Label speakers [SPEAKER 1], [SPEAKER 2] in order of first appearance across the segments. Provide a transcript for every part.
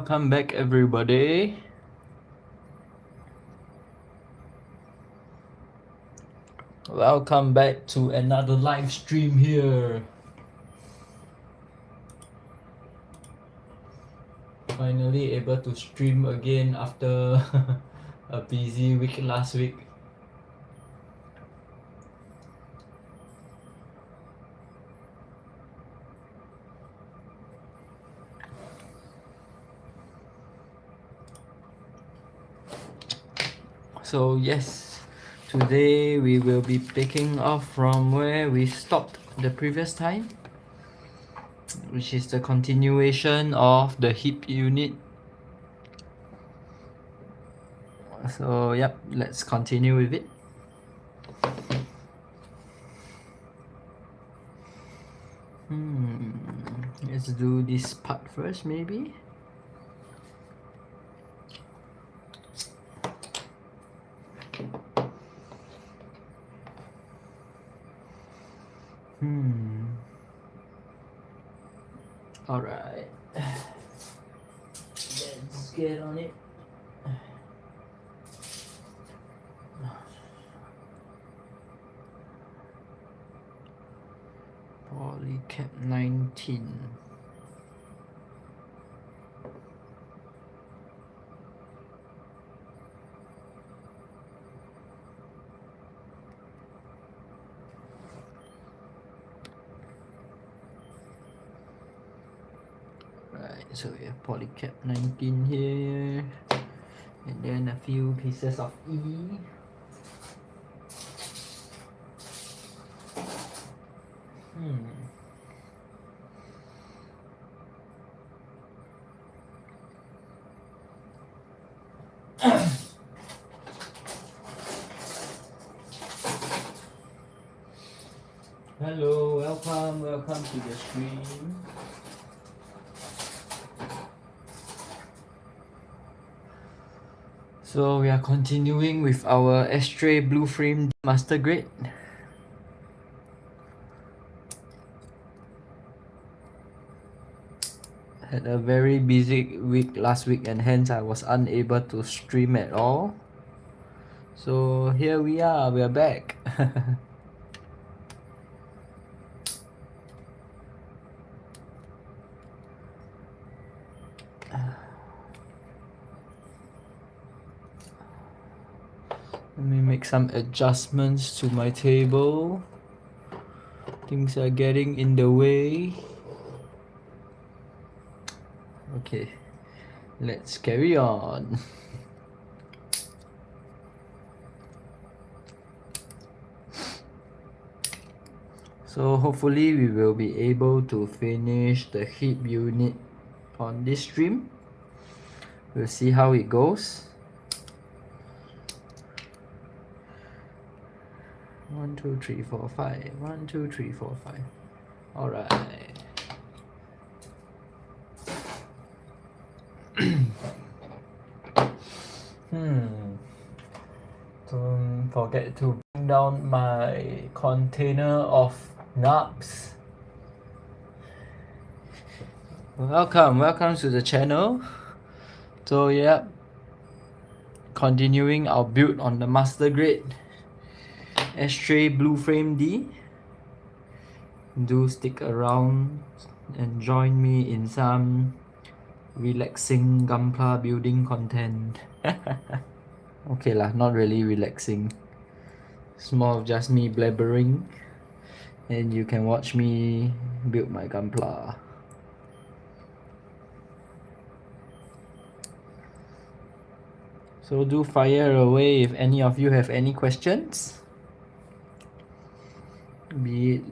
[SPEAKER 1] Welcome back, everybody. Welcome back to another live stream here. Finally able to stream again after a busy week last week. So yes, today we will be picking off from where we stopped the previous time, which is the continuation of the hip unit. So yep, let's continue with it. Let's do this part first, maybe. All right, let's get on it. Polycap 19. Right, so we have Polycap 19 here, and then a few pieces of E. Hello, welcome to the stream. So we are continuing with our Astray Blue Frame Master Grade. Had a very busy week last week, and hence I was unable to stream at all. So here we are back. Let me make some adjustments to my table. Things are getting in the way. Okay, let's carry on. So hopefully we will be able to finish the hip unit on this stream. We'll see how it goes. 1, 2, 3, 4, 5. 1, 2, 3, 4, 5. All right. Don't forget to bring down my container of nuts. Welcome to the channel. So yeah, continuing our build on the master grade Astray Blue Frame D. Do stick around and join me in some relaxing Gunpla building content. Okay lah, not really relaxing. It's more of just me blabbering, and you can watch me build my Gunpla. So do fire away if any of you have any questions, be it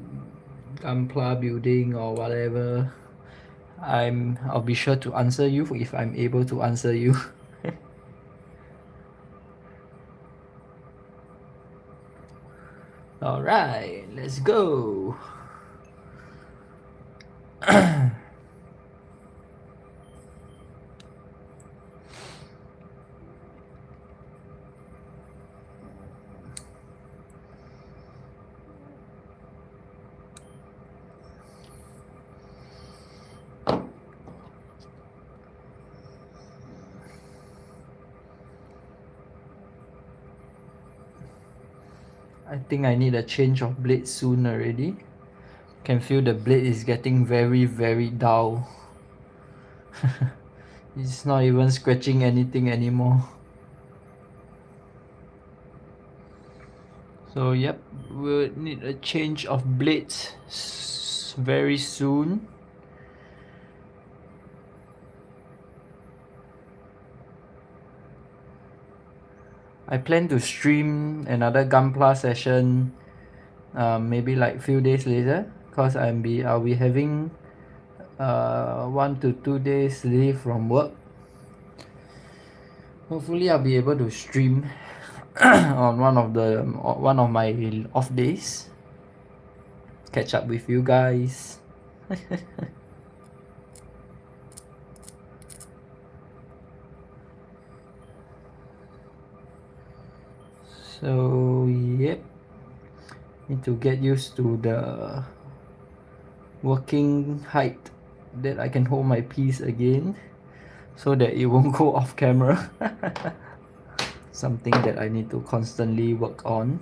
[SPEAKER 1] Gunpla building or whatever. I'll be sure to answer you if I'm able to answer you. All right, let's go. I think I need a change of blade soon already. Can feel the blade is getting very dull. It's not even scratching anything anymore. So yep, we'll need a change of blades very soon. I plan to stream another Gunpla session maybe like few days later, cause I'll be having 1 to 2 days leave from work. Hopefully I'll be able to stream on one of my off days. Catch up with you guys. So yep, need to get used to the working height that I can hold my piece again, so that it won't go off camera. Something that I need to constantly work on,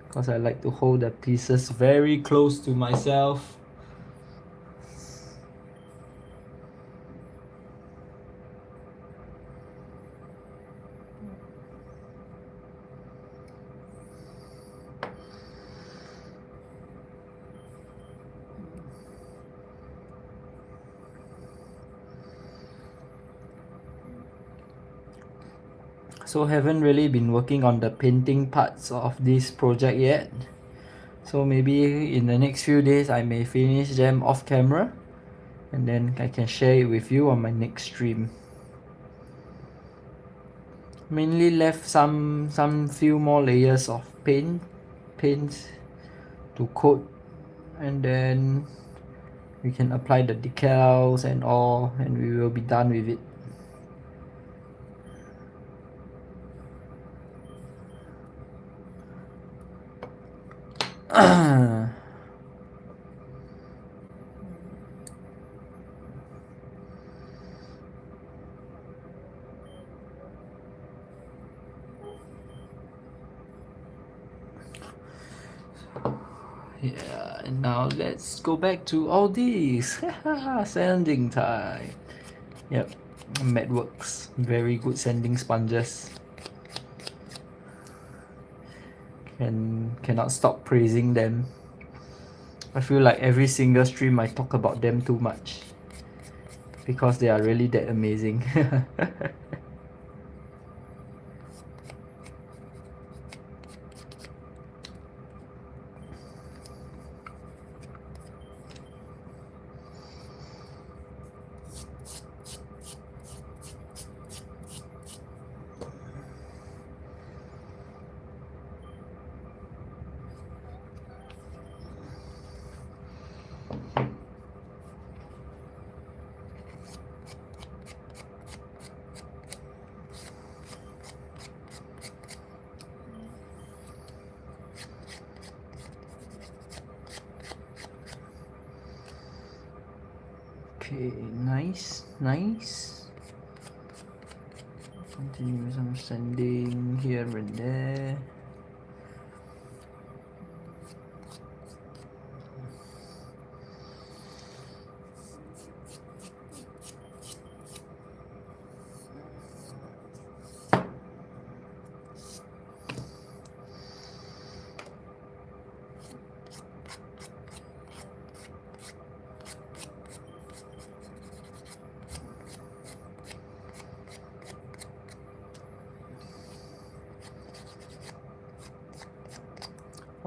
[SPEAKER 1] because I like to hold the pieces very close to myself. So haven't really been working on the painting parts of this project yet. So maybe in the next few days I may finish them off camera, and then I can share it with you on my next stream. Mainly left some few more layers of paints to coat, and then we can apply the decals and all, and we will be done with it. Yeah, and now let's go back to all these. Sanding time. Yep, Metworks, very good sanding sponges. Cannot stop praising them. I feel like every single stream I talk about them too much, because they are really that amazing. Okay, nice. Continue some sanding here and there.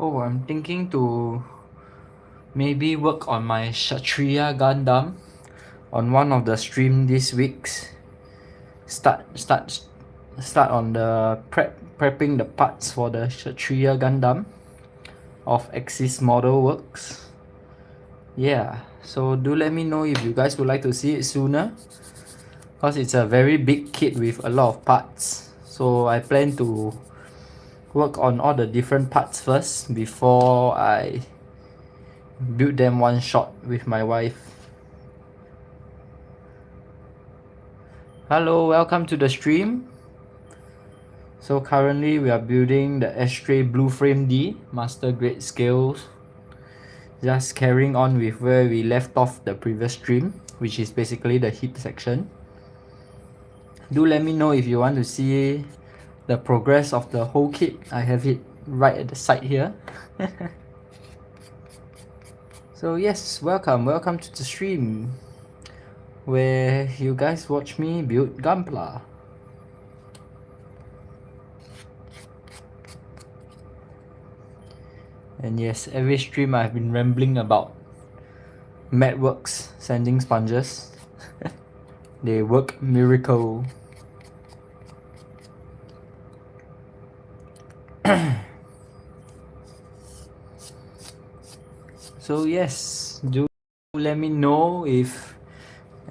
[SPEAKER 1] Oh, I'm thinking to maybe work on my Kshatriya Gundam on one of the stream this weeks. Start on the prepping the parts for the Kshatriya Gundam of Axis Model Works. Yeah, so do let me know if you guys would like to see it sooner, because it's a very big kit with a lot of parts. So I plan to work on all the different parts first before I build them one shot with my wife. Hello, welcome to the stream. So currently we are building the Astray Blue Frame D Master Grade Scales. Just carrying on with where we left off the previous stream, which is basically the hip section. Do let me know if you want to see the progress of the whole kit. I have it right at the side here. So yes, welcome to the stream where you guys watch me build Gunpla. And yes, every stream I've been rambling about Madworks sending sponges. They work miracle. So yes, do let me know if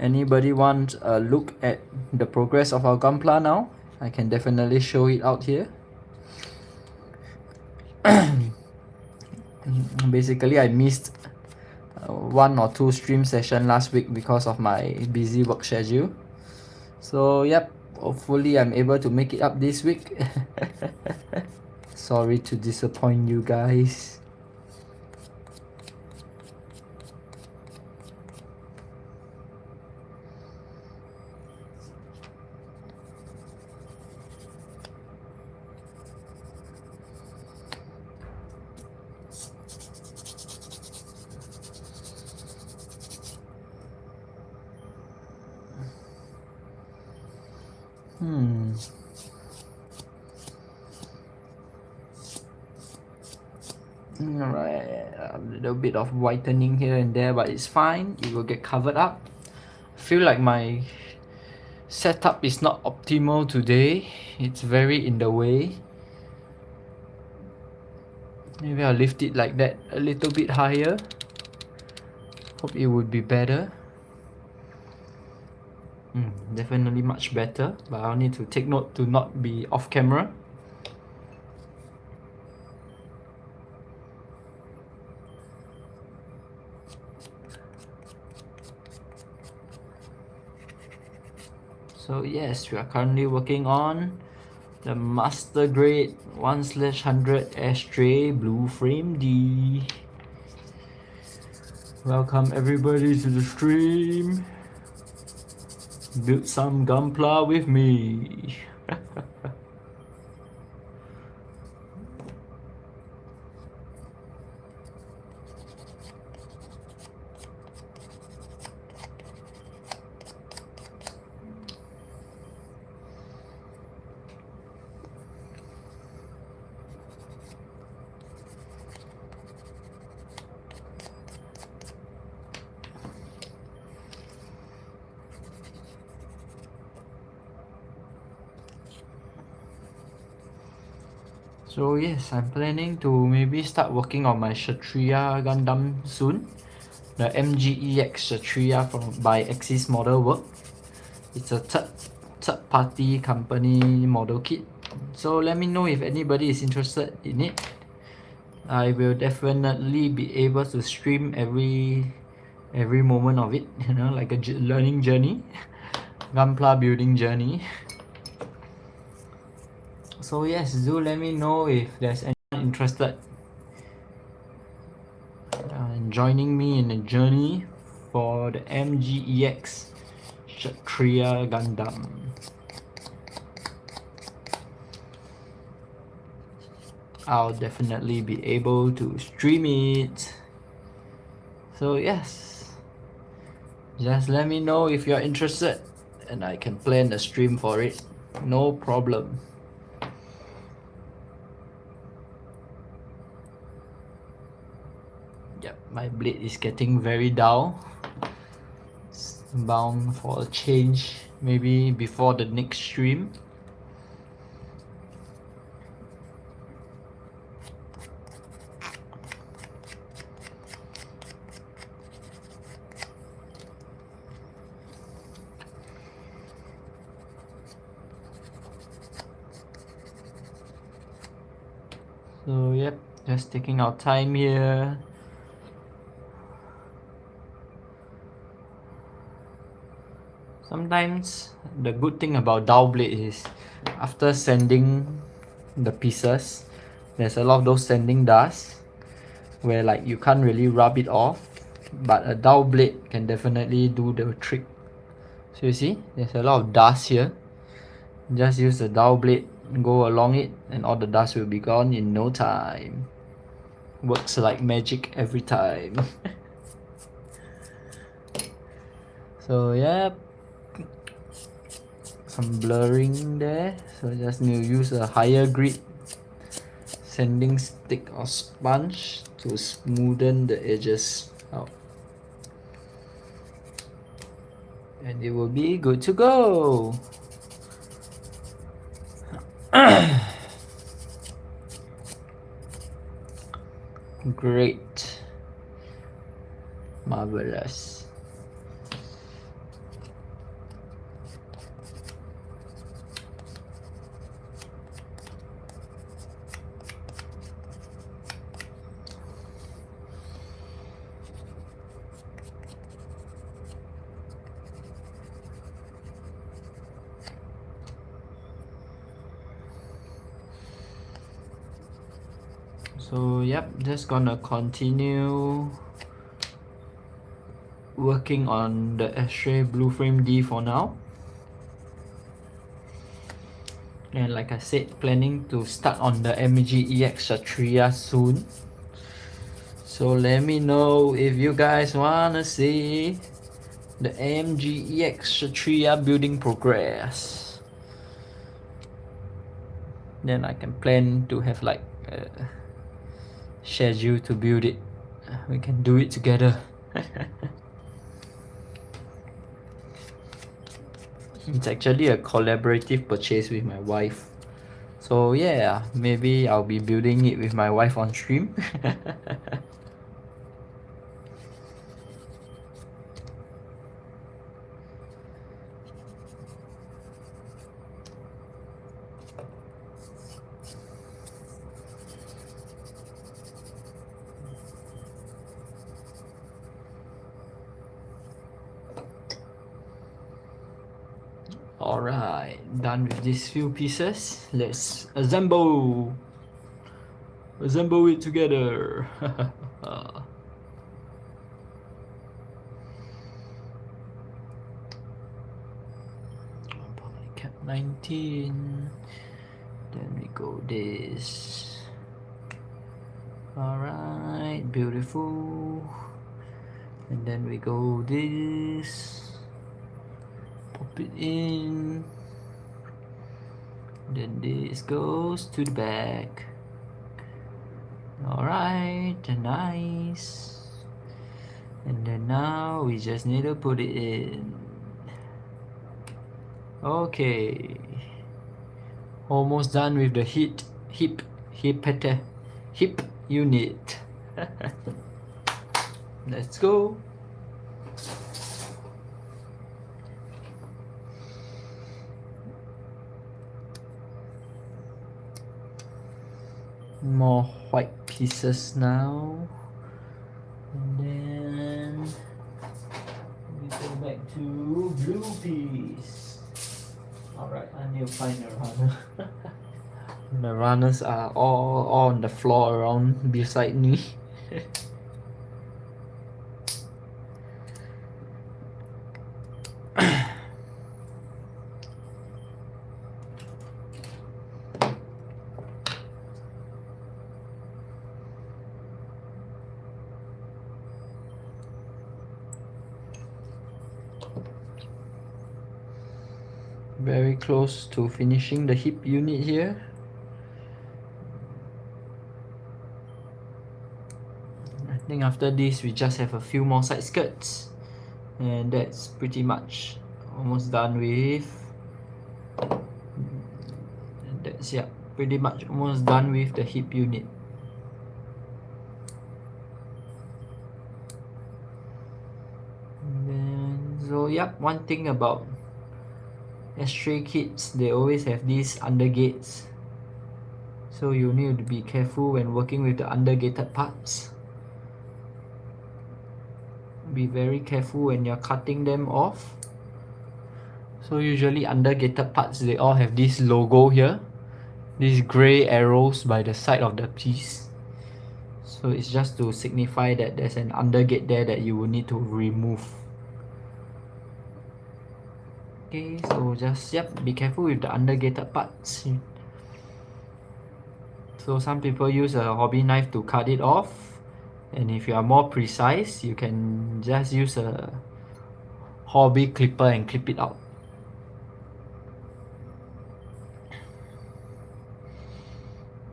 [SPEAKER 1] anybody wants a look at the progress of our Gunpla now. I can definitely show it out here. Basically, I missed one or two stream session last week because of my busy work schedule. So yep, hopefully I'm able to make it up this week. Sorry to disappoint you guys. Alright, a little bit of whitening here and there, but it's fine. It will get covered up. I feel like my setup is not optimal today. It's very in the way. Maybe I'll lift it like that a little bit higher. Hope it would be better. Definitely much better, but I'll need to take note to not be off camera. So yes, we are currently working on the Master Grade 1/100 Astray Blue Frame D. Welcome everybody to the stream. Build some Gunpla with me. So yes, I'm planning to maybe start working on my Kshatriya Gundam soon. The MGEX Kshatriya by Axis Model Work. It's a third party company model kit. So let me know if anybody is interested in it. I will definitely be able to stream every moment of it, you know, like a learning journey, Gunpla building journey. So yes, do let me know if there's anyone interested in joining me in the journey for the MGEX Kshatriya Gundam. I'll definitely be able to stream it. So yes, just let me know if you're interested and I can plan a stream for it. No problem. Yep, my blade is getting very dull. It's bound for a change maybe before the next stream. So yep, just taking our time here. Sometimes the good thing about dowel blade is after sanding the pieces, there's a lot of those sanding dust where like you can't really rub it off, but a dowel blade can definitely do the trick. So you see, there's a lot of dust here. Just use the dowel blade, go along it, and all the dust will be gone in no time. Works like magic every time. So yeah, some blurring there. So just need to use a higher grit sanding stick or sponge to smoothen the edges out. And it will be good to go. Great. Marvelous. So yep, just gonna continue working on the Astray Blue Frame D for now. And like I said, planning to start on the MGEX Kshatriya soon. So let me know if you guys wanna see the MGEX Kshatriya building progress. Then I can plan to have like a schedule to build it. We can do it together. It's actually a collaborative purchase with my wife. So yeah, maybe I'll be building it with my wife on stream. Alright, done with these few pieces. Let's assemble it together. Cap 19. Then we go this. Alright, beautiful. And then we go this. Pop it in. Then this goes to the back. Alright, nice. And then now we just need to put it in. Okay. Almost done with the hip unit. Let's go. More white pieces now, and then we go back to blue piece. Alright, I need to find a runner. The runners are all on the floor around beside me. Very close to finishing the hip unit here. I think after this we just have a few more side skirts, and that's pretty much almost done with. And that's pretty much almost done with the hip unit. And then, so one thing about Astray kits, they always have these undergates, so you need to be careful when working with the undergated parts. Be very careful when you're cutting them off. So usually undergated parts, they all have this logo here, these gray arrows by the side of the piece. So it's just to signify that there's an undergate there that you will need to remove. Okay, so just be careful with the undergated parts. So some people use a hobby knife to cut it off, and if you are more precise, you can just use a hobby clipper and clip it out.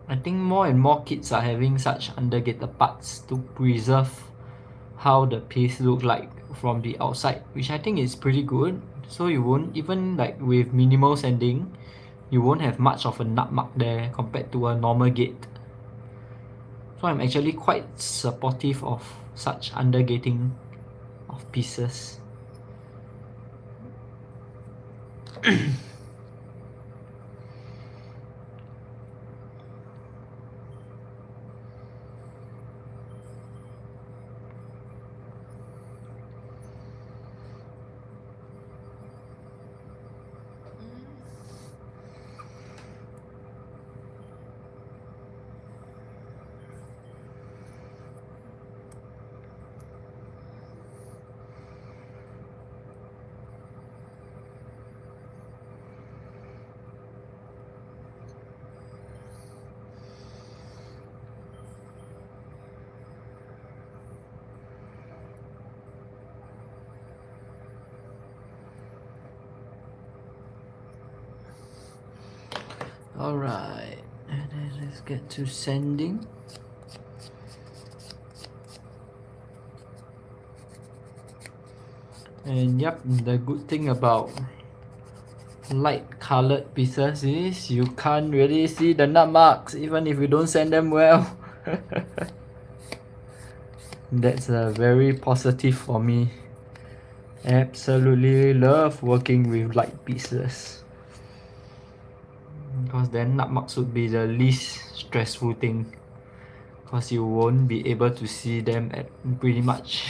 [SPEAKER 1] I think more and more kits are having such undergated parts to preserve how the piece look like from the outside, which I think is pretty good. So you won't, even like with minimal sanding, you won't have much of a nut mark there compared to a normal gate. So I'm actually quite supportive of such undergating of pieces. Alright, and then let's get to sanding. And the good thing about light colored pieces is you can't really see the nut marks even if you don't sand them well. That's very positive for me. Absolutely love working with light pieces, because then nut marks would be the least stressful thing, because you won't be able to see them at pretty much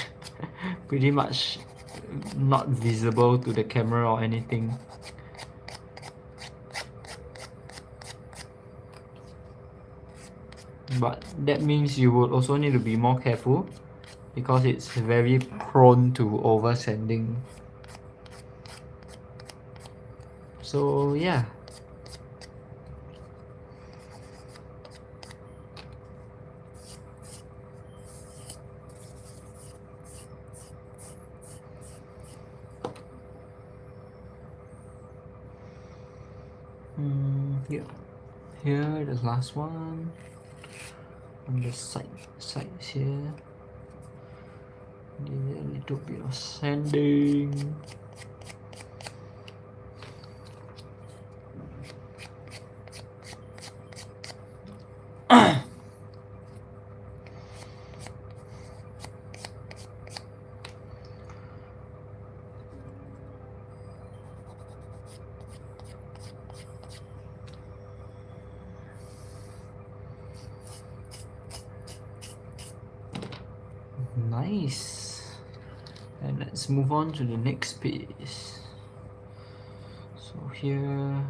[SPEAKER 1] not visible to the camera or anything. But that means you would also need to be more careful, because it's very prone to over sanding. So yeah. Here the last one on the sides here. Need a little bit of sanding. Nice. And let's move on to the next piece. So here,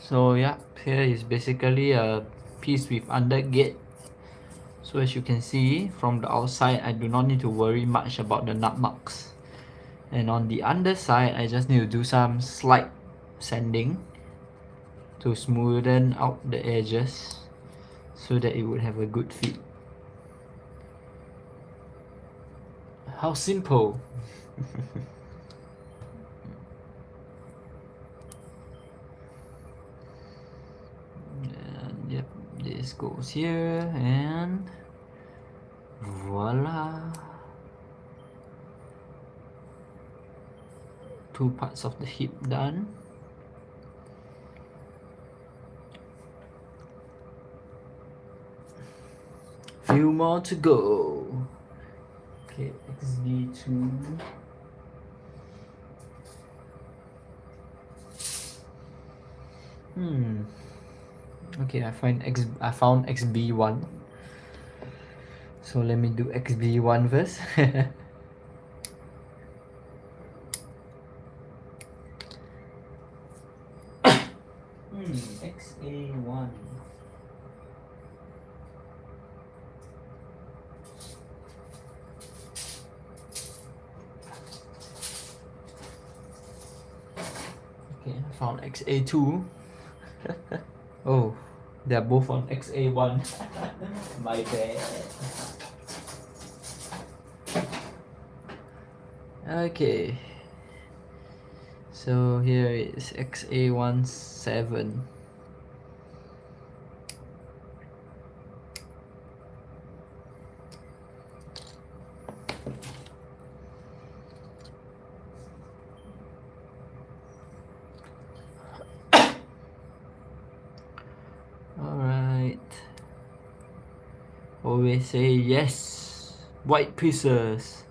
[SPEAKER 1] So yeah, here is basically a piece with undergate. So as you can see from the outside, I do not need to worry much about the nut marks. And on the underside, I just need to do some slight sanding to smoothen out the edges so that it would have a good fit. How simple! And yep, this goes here and voila! 2 parts of the hip done. Few more to go. Okay, XD2. Okay, I found XB1. So let me do XB1 first. XA1. Okay, I found XA2. Oh, they're both on XA1. My bad. Okay. So here is XA17. Alright. Always say yes. White pieces.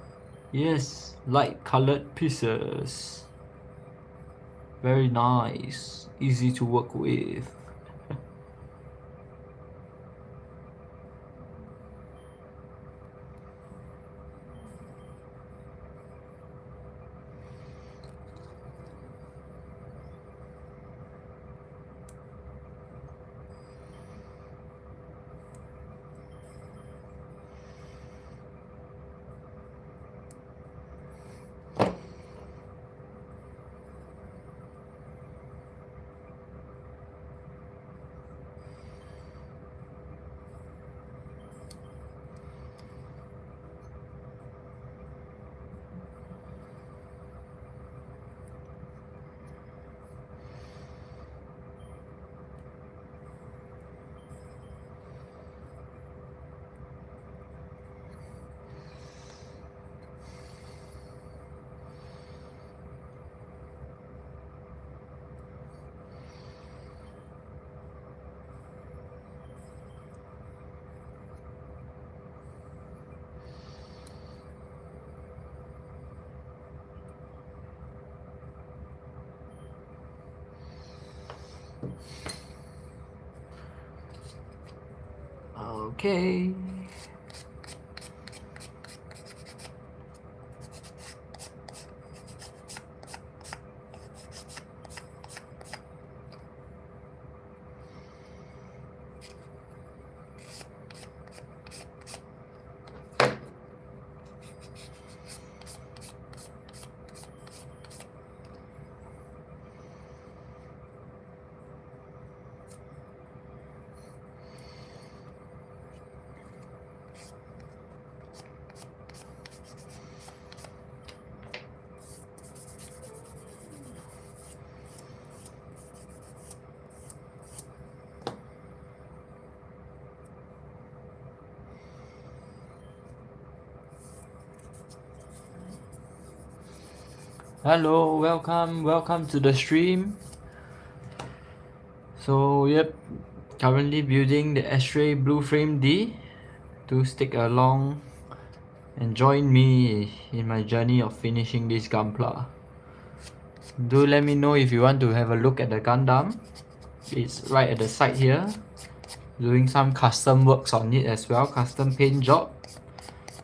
[SPEAKER 1] Yes, light colored pieces. Very nice. Easy to work with. Okay. Hello, welcome to the stream. So yep, currently building the Astray Blue Frame D. Do stick along and join me in my journey of finishing this Gunpla. Do let me know if you want to have a look at the Gundam. It's right at the side here. Doing some custom works on it as well, custom paint job.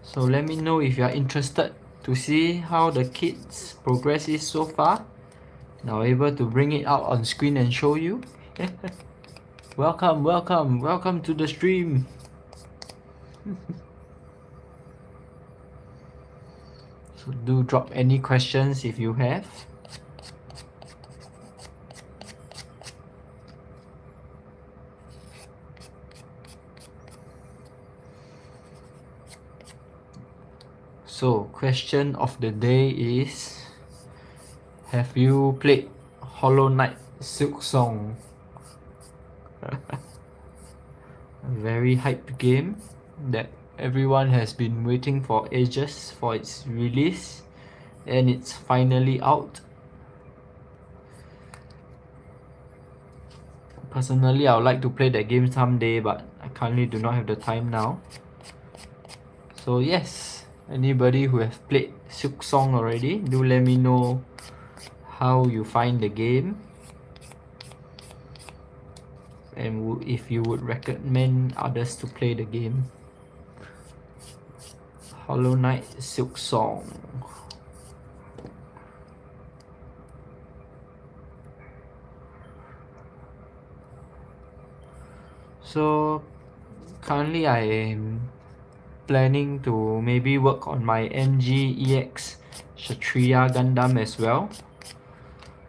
[SPEAKER 1] So let me know if you are interested to see how the kit's progress is so far. Now able to bring it out on screen and show you. Welcome to the stream. So do drop any questions if you have. So question of the day is, have you played Hollow Knight Silk Song? A very hyped game that everyone has been waiting for ages for its release, and it's finally out. Personally, I would like to play that game someday, but I currently do not have the time now. So yes, anybody who has played Silk Song already, do let me know how you find the game, and if you would recommend others to play the game. Hollow Knight Silk Song. So currently I am planning to maybe work on my MGEX Kshatriya Gundam as well.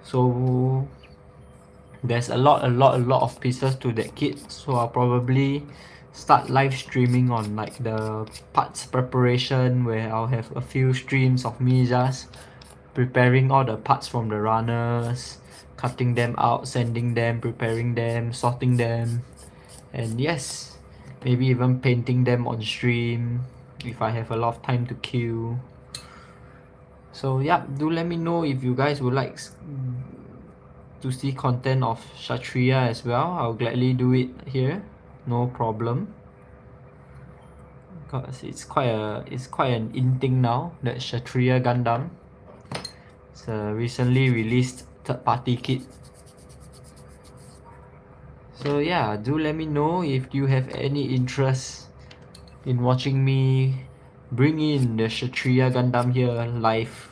[SPEAKER 1] So there's a lot of pieces to that kit, so I'll probably start live streaming on like the parts preparation, where I'll have a few streams of me just preparing all the parts from the runners, cutting them out, sanding them, preparing them, sorting them, and yes, maybe even painting them on stream if I have a lot of time to kill. So yeah, do let me know if you guys would like to see content of Kshatriya as well. I'll gladly do it here, no problem. Because it's quite an in thing now, that Kshatriya Gundam. It's a recently released third-party kit. So yeah, do let me know if you have any interest in watching me bring in the Kshatriya Gundam here live.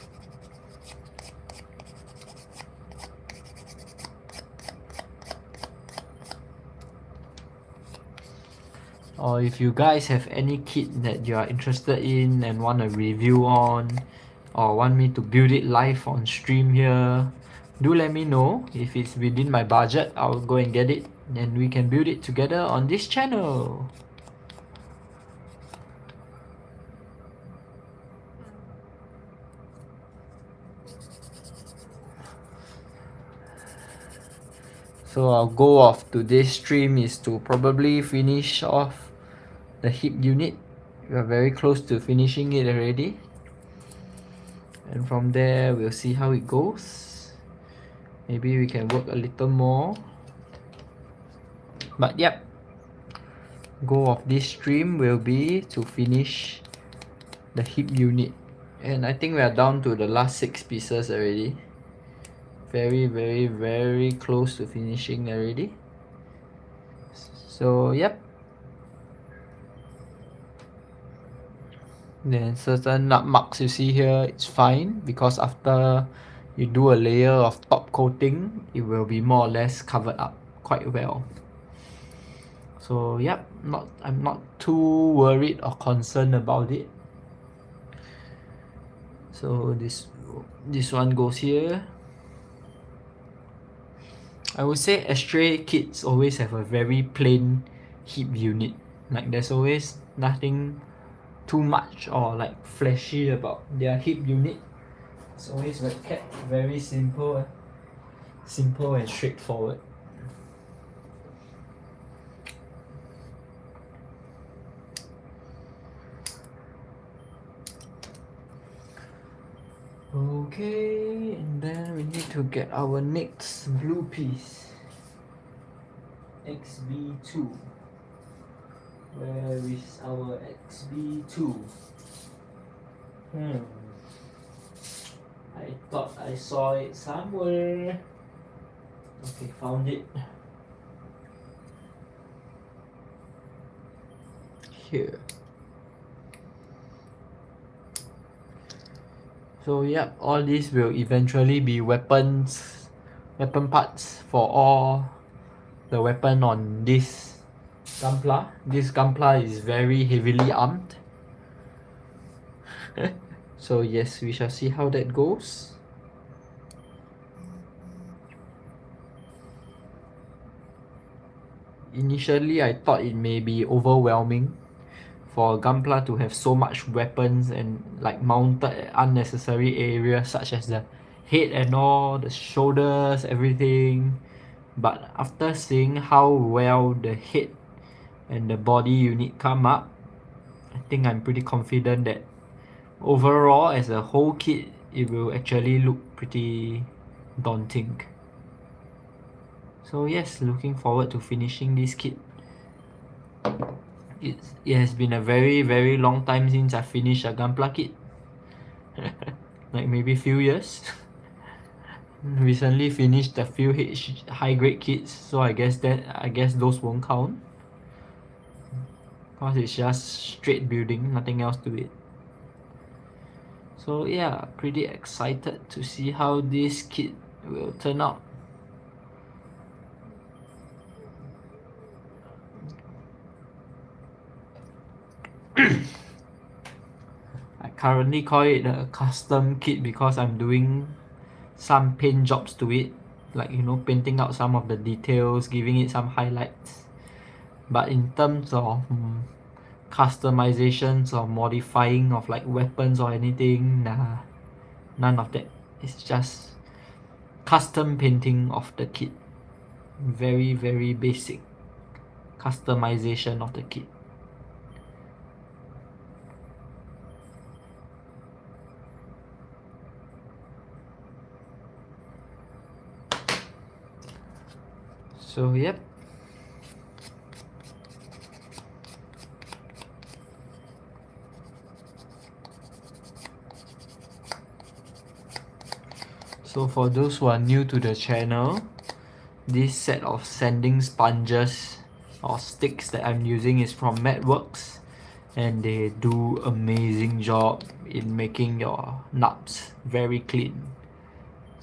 [SPEAKER 1] Or if you guys have any kit that you are interested in and want a review on, or want me to build it live on stream here, do let me know. If it's within my budget, I'll go and get it and we can build it together on this channel. So our goal of today's stream is to probably finish off the hip unit. We are very close to finishing it already, and from there we'll see how it goes. Maybe we can work a little more, but yep, goal of this stream will be to finish the hip unit, and I think we are down to the last 6 pieces already. Very close to finishing already. So yep, then certain nut marks you see here, it's fine, because after you do a layer of top coating, it will be more or less covered up quite well. So yep, I'm not too worried or concerned about it. So this one goes here. I would say Astray kits always have a very plain hip unit. Like there's always nothing too much or like flashy about their hip unit. It's always kept very simple and straightforward. Okay, and then we need to get our next blue piece. XB2. Where is our XB2? I thought I saw it somewhere. Okay, found it. Here. So yep, all these will eventually be weapon parts for all the weapon on this Gunpla. This Gunpla is very heavily armed. So yes, we shall see how that goes. Initially, I thought it may be overwhelming for Gunpla to have so much weapons and like mounted at unnecessary areas such as the head and all, the shoulders, everything. But after seeing how well the head and the body unit come up, I think I'm pretty confident that overall as a whole kit it will actually look pretty daunting. So yes, looking forward to finishing this kit. It has been a very long time since I finished a Gunpla kit. Like maybe few years. Recently finished a few high grade kits, so I guess those won't count. Cause it's just straight building, nothing else to it. So yeah, pretty excited to see how this kit will turn out. I currently call it a custom kit because I'm doing some paint jobs to it, like painting out some of the details, giving it some highlights. But in terms of customizations or modifying of like weapons or anything, nah, none of that. It's just custom painting of the kit. Very basic customization of the kit. So yep. So for those who are new to the channel, this set of sanding sponges or sticks that I'm using is from Matworks, and they do amazing job in making your nubs very clean.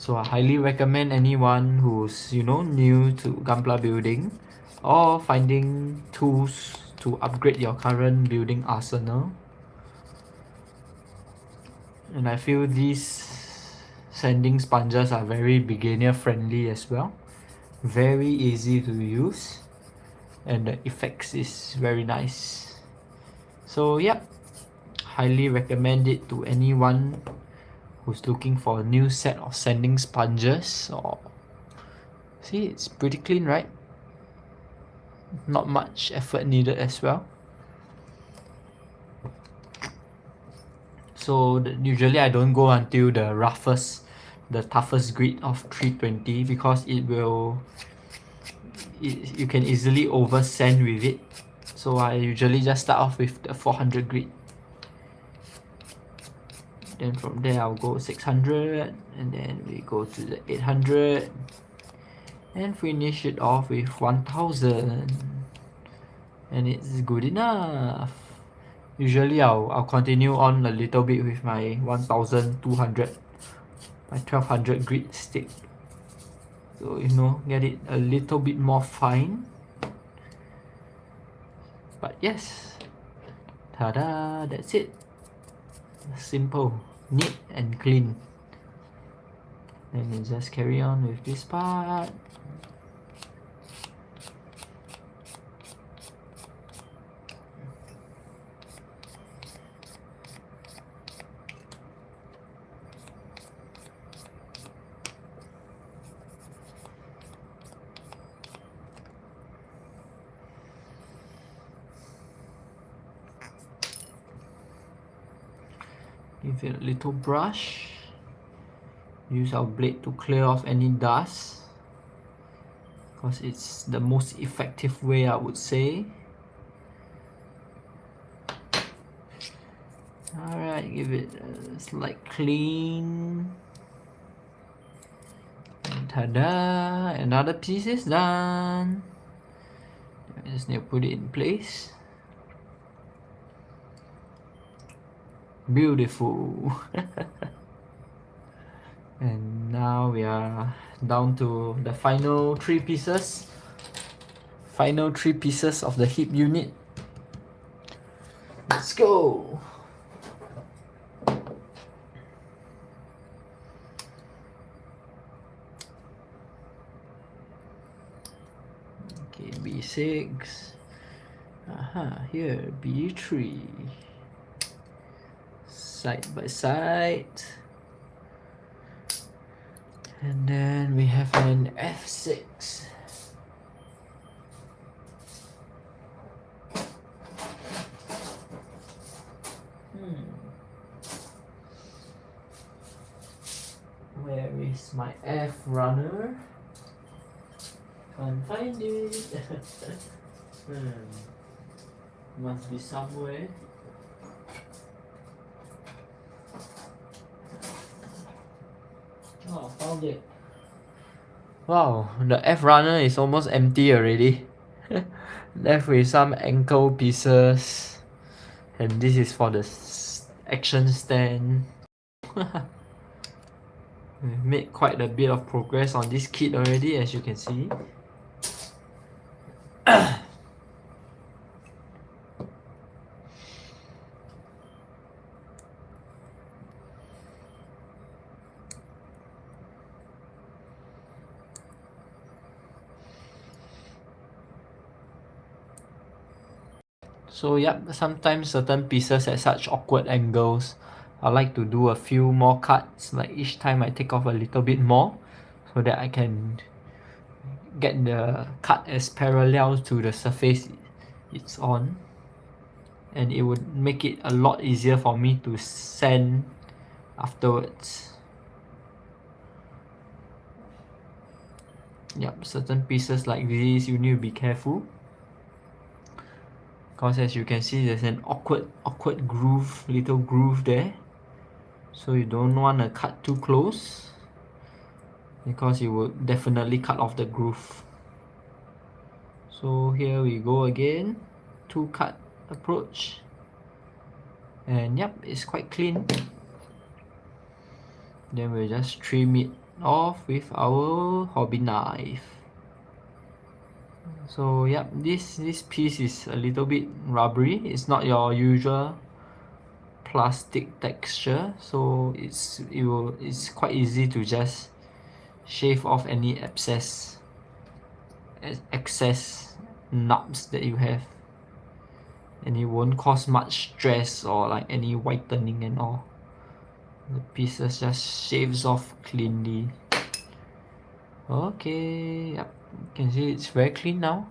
[SPEAKER 1] So I highly recommend anyone who's new to Gunpla building or finding tools to upgrade your current building arsenal. And I feel these sanding sponges are very beginner friendly as well. Very easy to use, and the effects is very nice. So yep, highly recommend it to anyone who's looking for a new set of sanding sponges. Or see, it's pretty clean, right? Not much effort needed as well. So usually I don't go until the roughest, the toughest grit of 320 because you can easily over sand with it. So I usually just start off with the 400 grit. Then from there I'll go 600, and then we go to the 800 and finish it off with 1000, and it's good enough. Usually I'll continue on a little bit with my 1200, my 1200 grit stick, so get it a little bit more fine. But yes, ta-da, that's it. Simple, neat and clean. Then you just carry on with this part. Give it a little brush. Use our blade to clear off any dust, because it's the most effective way, I would say. Alright, give it a slight clean. And ta-da! Another piece is done. I just need to put it in place. Beautiful. And now we are down to the final 3 pieces final 3 pieces of the hip unit. Let's go! Okay, B6. Here, B3. Side by side. And then we have an F6. Where is my F runner? Can't find it. Must be somewhere. Oh, found it. Wow, the F runner is almost empty already. Left with some ankle pieces. And this is for the action stand. We've made quite a bit of progress on this kit already, as you can see. So yep, sometimes certain pieces at such awkward angles, I like to do a few more cuts, like each time I take off a little bit more, so that I can get the cut as parallel to the surface it's on. And it would make it a lot easier for me to sand afterwards. Yep, certain pieces like this you need to be careful. Because as you can see, there's an awkward groove, little groove there. So you don't want to cut too close, because you will definitely cut off the groove. So here we go again, 2-cut approach. And yep, it's quite clean. Then we'll just trim it off with our hobby knife. So yep, this piece is a little bit rubbery. It's not your usual plastic texture, so it's quite easy to just shave off any excess knobs that you have, and it won't cause much stress or like any whitening and all. The pieces just shaves off cleanly. Okay, yep, you can see it's very clean now.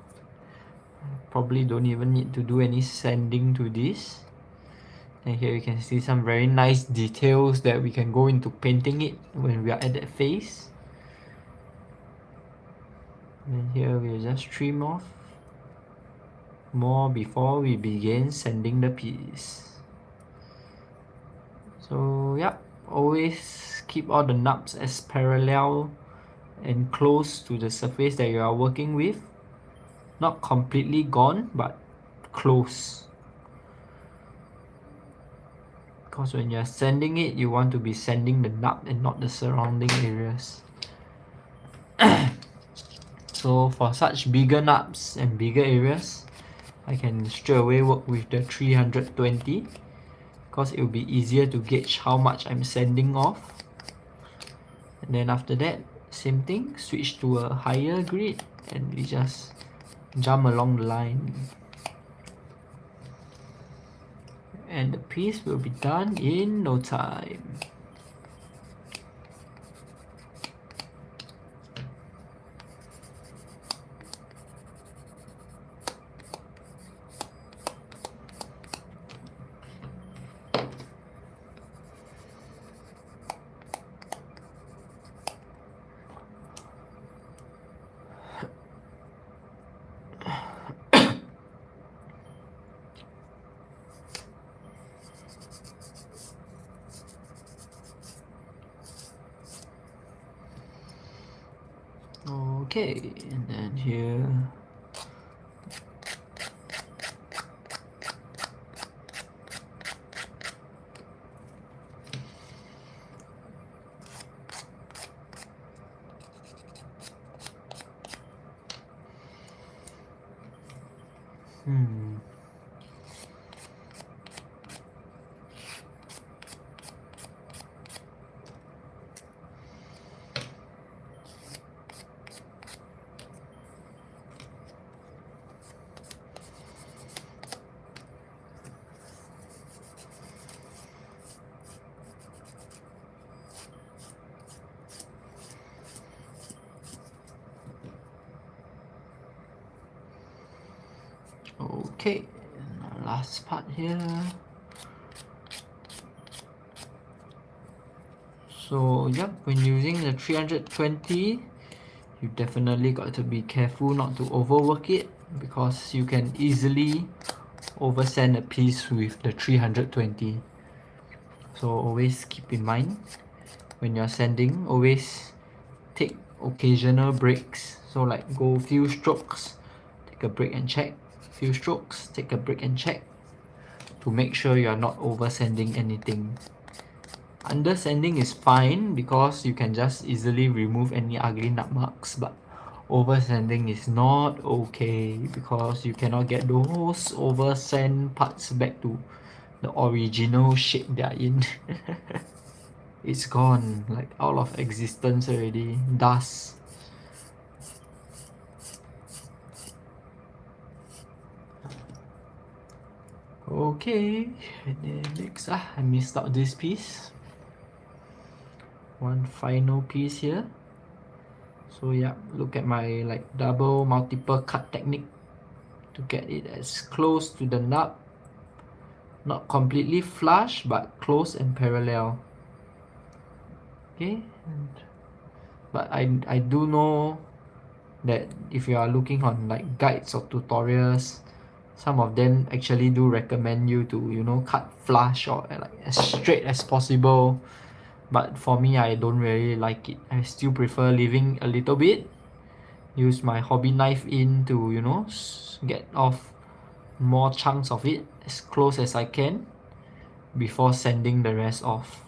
[SPEAKER 1] Probably don't even need to do any sanding to this. And here you can see some very nice details that we can go into painting it when we are at that phase. And here we'll just trim off more before we begin sanding the piece. So yep, always keep all the knobs as parallel and close to the surface that you are working with. Not completely gone, but close. Because when you're sanding it, you want to be sanding the knob and not the surrounding areas. So for such bigger knobs and bigger areas, I can straight away work with the 320, because it will be easier to gauge how much I'm sanding off. And then after that, same thing, switch to a higher grid and we just jump along the line. And the piece will be done in no time. Okay, and then here. Okay, last part here. So yep, when using the 320, you definitely got to be careful not to overwork it, because you can easily oversend a piece with the 320. So always keep in mind when you're sending, always take occasional breaks. So like go few strokes, take a break and check, few strokes, take a break and check, to make sure you're not oversending anything. Undersending is fine because you can just easily remove any ugly nut marks, but oversending is not okay because you cannot get those oversend parts back to the original shape they are in. It's gone, like out of existence already, dust. Okay, and then next, I missed out this piece. One final piece here. So yeah, look at my like double multiple cut technique to get it as close to the nub. Not completely flush, but close and parallel. Okay, but I do know that if you are looking on like guides or tutorials, some of them actually do recommend you to, you know, cut flush or like as straight as possible. But for me, I don't really like it. I still prefer leaving a little bit, use my hobby knife in to, you know, get off more chunks of it as close as I can before sending the rest off.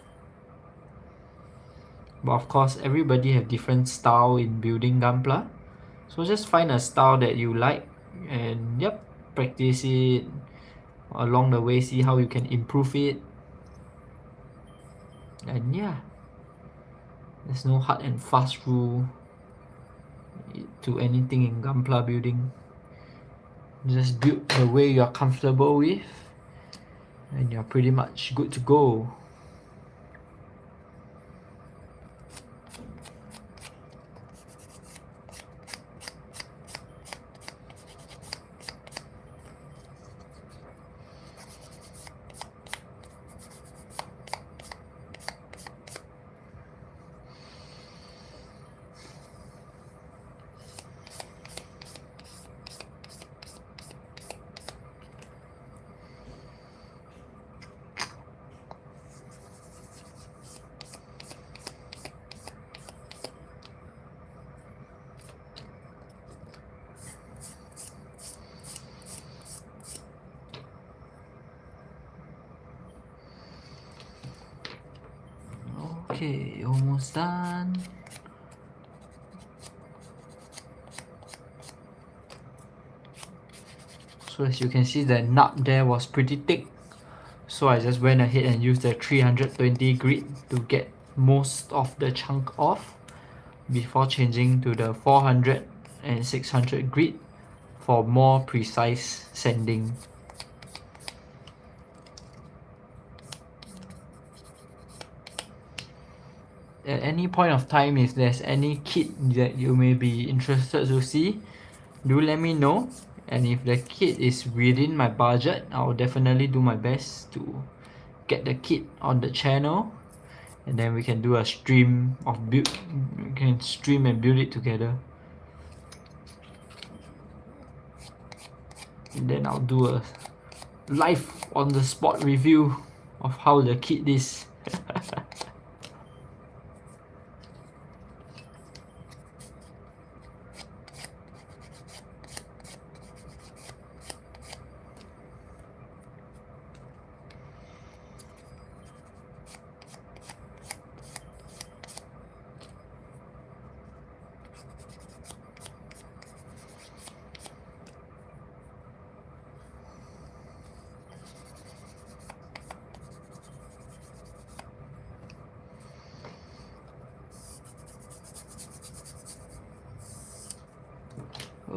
[SPEAKER 1] But of course, everybody have different style in building Gunpla, so just find a style that you like and yep, practice it along the way, see how you can improve it. And yeah, there's no hard and fast rule to anything in Gunpla building. Just build the way you're comfortable with and you're pretty much good to go. Okay, almost done. So as you can see, the nut there was pretty thick, so I just went ahead and used the 320 grit to get most of the chunk off before changing to the 400 and 600 grit for more precise sanding. At any point of time, if there's any kit that you may be interested to see, do let me know, and if the kit is within my budget, I'll definitely do my best to get the kit on the channel, and then we can do a stream of build. We can stream and build it together, and then I'll do a live on the spot review of how the kit is.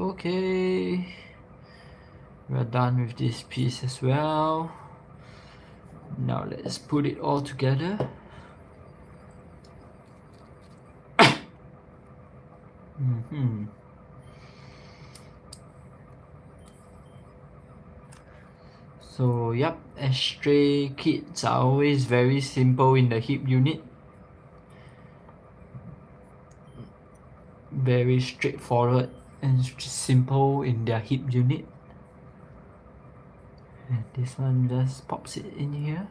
[SPEAKER 1] Okay, we're done with this piece as well. Now let's put it all together. So yep, Astray kits are always very simple in the hip unit. Very straightforward and simple in their hip unit. And this one just pops it in here.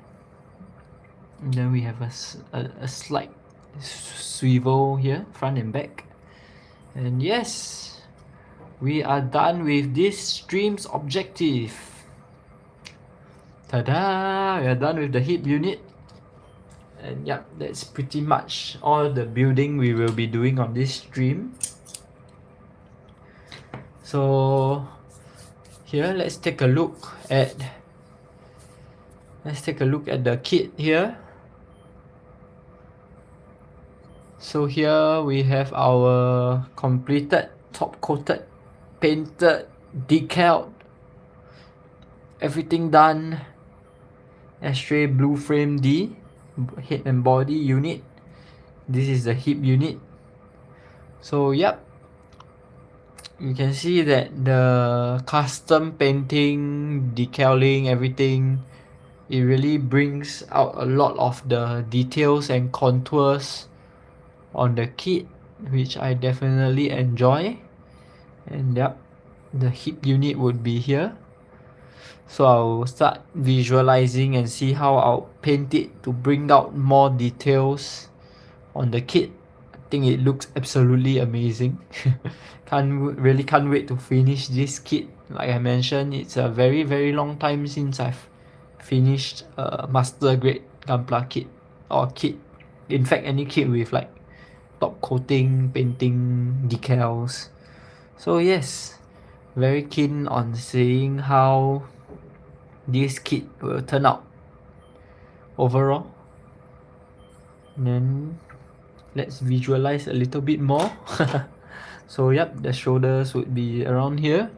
[SPEAKER 1] And then we have a slight swivel here, front and back. And yes, we are done with this stream's objective. Ta-da! We are done with the hip unit. And yeah, that's pretty much all the building we will be doing on this stream. So here, let's take a look at the kit here. So here we have our completed, top coated, painted, decaled, everything done Astray Blue Frame D head and body unit. This is the hip unit. So yep, you can see that the custom painting, decaling, everything, it really brings out a lot of the details and contours on the kit, which I definitely enjoy. And yep, the hip unit would be here. So I'll start visualizing and see how I'll paint it to bring out more details on the kit. I think it looks absolutely amazing. Can't wait to finish this kit. Like I mentioned, it's a very long time since I've finished a master grade Gunpla kit or kit. In fact, any kit with like top coating, painting, decals. So yes, very keen on seeing how this kit will turn out overall. And then let's visualize a little bit more. So yep, the shoulders would be around here.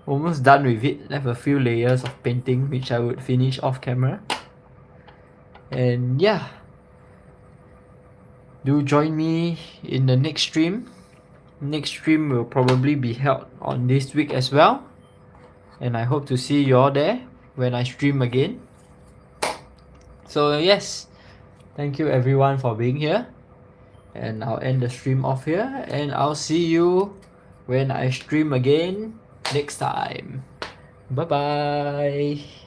[SPEAKER 1] Almost done with it. I have a few layers of painting which I would finish off camera. And yeah, do join me in the next stream. Next stream will probably be held on this week as well. And I hope to see you all there when I stream again. So yes, thank you everyone for being here. And I'll end the stream off here. And I'll see you when I stream again next time. Bye bye.